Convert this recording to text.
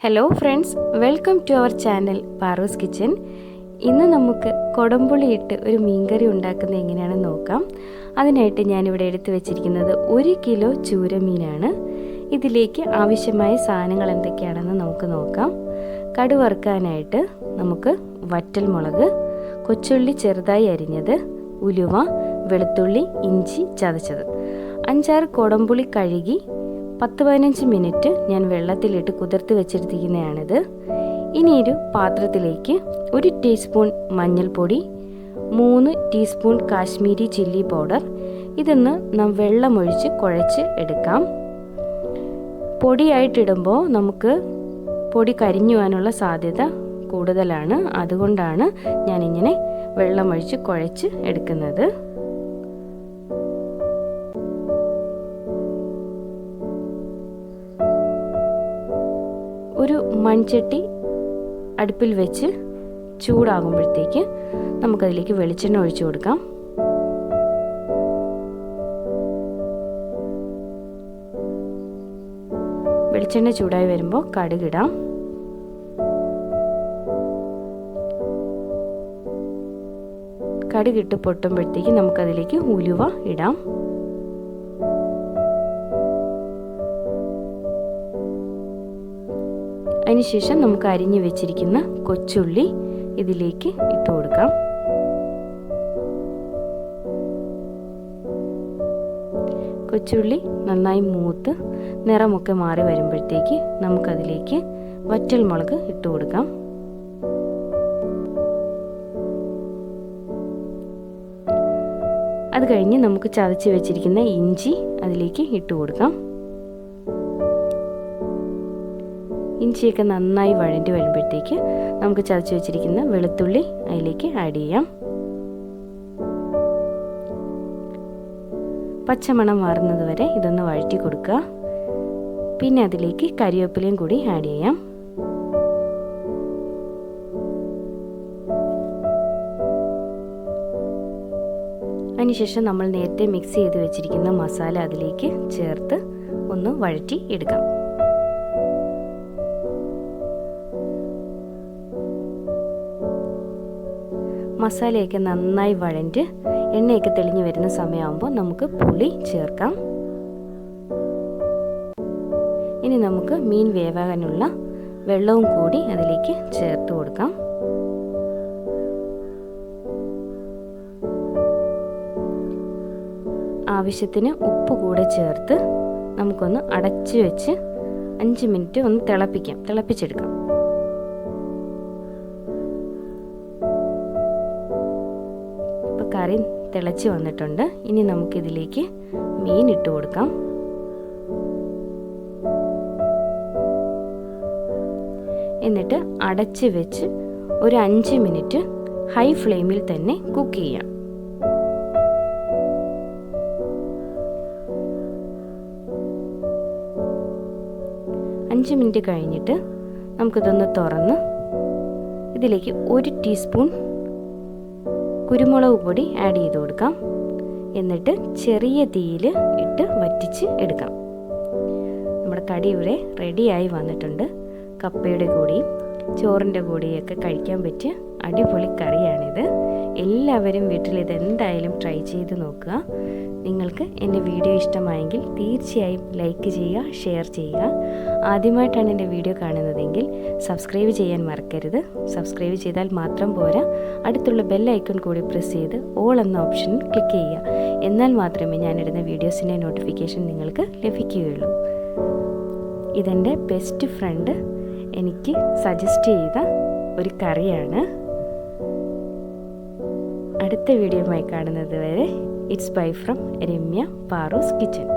Hello friends, welcome to our channel Paru's kitchen. ഇന്ന് നമുക്ക് കൊടംപുളി ഇട്ട് ഒരു മീൻകറി ഉണ്ടാക്കുന്നത് എങ്ങനെയാണെന്ന് നോക്കാം. അതിനായിട്ട് ഞാനിവിടെ എടുത്തു വെച്ചിരിക്കുന്നത് 1 കിലോ ചൂരമീനാണ്. ഇതിലേക്ക് ആവശ്യമായ സാധനങ്ങൾ എന്തൊക്കെയാണെന്ന് നമുക്ക് നോക്കാം. കടുക് വറുക്കാനായിട്ട് നമുക്ക് വറ്റൽമുളക്, കൊച്ചുള്ളി ചെറുതായി അരിഞ്ഞത്, ഉലുവ, വെളുത്തുള്ളി, ഇഞ്ചി ചതച്ചത്, 5-6 കൊടംപുളി കഴുകി 10-15 മിനിറ്റ് ഞാൻ വെള്ളത്തിലിട്ട് കുതിർത്ത് വെച്ചിരിക്കുന്നതാണിത്. ഇനി ഒരു പാത്രത്തിലേക്ക് 1 ടീസ്പൂൺ മഞ്ഞൾപ്പൊടി, 3 ടീസ്പൂൺ കാശ്മീരി ചില്ലി പൗഡർ, ഇതൊന്ന് വെള്ളമൊഴിച്ച് കുഴച്ച് എടുക്കാം. പൊടിയായിട്ടിടുമ്പോൾ നമുക്ക് പൊടി കരിഞ്ഞു പോകാനുള്ള സാധ്യത കൂടുതലാണ്. അതുകൊണ്ടാണ് ഞാനിങ്ങനെ വെള്ളമൊഴിച്ച് കുഴച്ച് എടുക്കുന്നത്. ഒരു മൺചട്ടി അടുപ്പിൽ വെച്ച് ചൂടാകുമ്പോഴത്തേക്ക് നമുക്കതിലേക്ക് വെളിച്ചെണ്ണ ഒഴിച്ചു കൊടുക്കാം. വെളിച്ചെണ്ണ ചൂടായി വരുമ്പോൾ കടുകിടാം. കടുകിട്ട് പൊട്ടുമ്പോഴത്തേക്ക് നമുക്കതിലേക്ക് ഉലുവ ഇടാം. അതിനുശേഷം നമുക്ക് അരിഞ്ഞു വെച്ചിരിക്കുന്ന കൊച്ചുള്ളി ഇതിലേക്ക് ഇട്ട് കൊടുക്കാം. കൊച്ചുള്ളി നന്നായി മൂത്ത് നിറമൊക്കെ മാറി വരുമ്പോഴത്തേക്ക് നമുക്കതിലേക്ക് വറ്റൽമുളക് ഇട്ട് കൊടുക്കാം. അത് കഴിഞ്ഞ് നമുക്ക് ചതച്ച് വെച്ചിരിക്കുന്ന ഇഞ്ചി അതിലേക്ക് ഇട്ട് കൊടുക്കാം. ഇഞ്ചിയൊക്കെ നന്നായി വഴണ്ടി വരുമ്പോഴത്തേക്ക് നമുക്ക് ചതച്ച് വെച്ചിരിക്കുന്ന വെളുത്തുള്ളി അതിലേക്ക് ആഡ് ചെയ്യാം. പച്ചമണം മാറുന്നത് വരെ ഇതൊന്ന് വഴറ്റി കൊടുക്കുക. പിന്നെ അതിലേക്ക് കരിവേപ്പിലയും കൂടി ആഡ് ചെയ്യാം. അതിനുശേഷം നമ്മൾ നേരത്തെ മിക്സ് ചെയ്ത് വെച്ചിരിക്കുന്ന മസാല അതിലേക്ക് ചേർത്ത് ഒന്ന് വഴറ്റി എടുക്കാം. മസാലയൊക്കെ നന്നായി വഴണ്ട് എണ്ണയൊക്കെ തെളിഞ്ഞു വരുന്ന സമയമാകുമ്പോൾ നമുക്ക് പുളി ചേർക്കാം. ഇനി നമുക്ക് മീൻ വേവാനുള്ള വെള്ളവും കൂടി അതിലേക്ക് ചേർത്ത് കൊടുക്കാം. ആവശ്യത്തിന് ഉപ്പ് കൂടെ ചേർത്ത് നമുക്കൊന്ന് അടച്ചു വെച്ച് 5 മിനിറ്റ് ഒന്ന് തിളപ്പിച്ചെടുക്കാം. കറി തിളച്ച് വന്നിട്ടുണ്ട്. ഇനി നമുക്കിതിലേക്ക് മീൻ ഇട്ട് കൊടുക്കാം. എന്നിട്ട് അടച്ച് വെച്ച് ഒരു 5 മിനിറ്റ് ഹൈ ഫ്ലെയിമിൽ തന്നെ കുക്ക് ചെയ്യാം. അഞ്ച് മിനിറ്റ് കഴിഞ്ഞിട്ട് നമുക്കിതൊന്ന് തുറന്ന് ഇതിലേക്ക് 1 ടീസ്പൂൺ കുരുമുളക് പൊടി ആഡ് ചെയ്ത് കൊടുക്കാം. എന്നിട്ട് ചെറിയ തീയിൽ ഇട്ട് വറ്റിച്ച് എടുക്കാം. നമ്മുടെ കടി ഇവിടെ റെഡിയായി വന്നിട്ടുണ്ട്. കപ്പയുടെ കൂടെയും ചോറിൻ്റെ കൂടെയൊക്കെ കഴിക്കാൻ പറ്റിയ അടിപൊളി കറിയാണിത്. എല്ലാവരും വീട്ടിൽ ഇതെന്തായാലും ട്രൈ ചെയ്ത് നോക്കുക. നിങ്ങൾക്ക് എൻ്റെ വീഡിയോ ഇഷ്ടമായെങ്കിൽ തീർച്ചയായും ലൈക്ക് ചെയ്യുക, ഷെയർ ചെയ്യുക. ആദ്യമായിട്ടാണ് എൻ്റെ വീഡിയോ കാണുന്നതെങ്കിൽ സബ്സ്ക്രൈബ് ചെയ്യാൻ മറക്കരുത്. സബ്സ്ക്രൈബ് ചെയ്താൽ മാത്രം പോരാ, അടുത്തുള്ള ബെൽ ഐക്കൺ കൂടി പ്രസ് ചെയ്ത് ഓൾ എന്ന ഓപ്ഷനിൽ ക്ലിക്ക് ചെയ്യുക. എന്നാൽ മാത്രമേ ഞാനിടുന്ന വീഡിയോസിൻ്റെ നോട്ടിഫിക്കേഷൻ നിങ്ങൾക്ക് ലഭിക്കുകയുള്ളൂ. ഇതെൻ്റെ ബെസ്റ്റ് ഫ്രണ്ട് എനിക്ക് സജസ്റ്റ് ചെയ്ത ഒരു കറിയാണ്. അടുത്ത വീഡിയോയുമായി കാണുന്നത് വരെ it's bye from Ramya, പാറൂസ് kitchen.